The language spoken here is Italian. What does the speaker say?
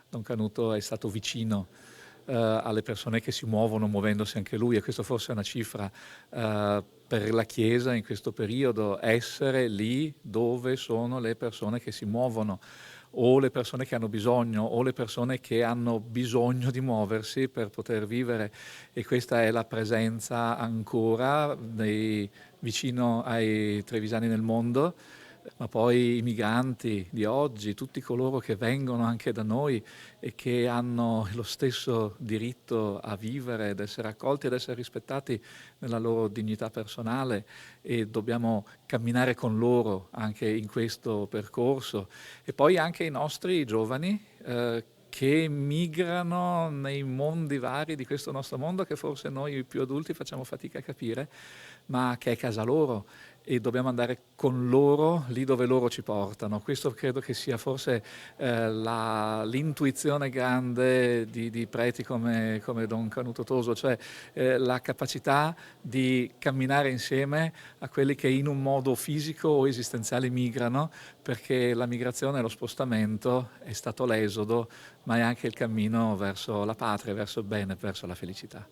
Don Canuto è stato vicino alle persone che si muovono, muovendosi anche lui, e questo forse è una cifra per la Chiesa in questo periodo: essere lì dove sono le persone che si muovono, o le persone che hanno bisogno, o le persone che hanno bisogno di muoversi per poter vivere. E questa è la presenza ancora vicino ai trevisani nel mondo, ma poi i migranti di oggi, tutti coloro che vengono anche da noi e che hanno lo stesso diritto a vivere, ad essere accolti, ad essere rispettati nella loro dignità personale, e dobbiamo camminare con loro anche in questo percorso. E poi anche i nostri giovani che migrano nei mondi vari di questo nostro mondo, che forse noi più adulti facciamo fatica a capire, ma che è casa loro, e dobbiamo andare con loro lì dove loro ci portano. Questo credo che sia forse l'intuizione grande di preti come Don Canuto Toso, cioè la capacità di camminare insieme a quelli che in un modo fisico o esistenziale migrano, perché la migrazione, lo spostamento è stato l'esodo, ma è anche il cammino verso la patria, verso il bene, verso la felicità.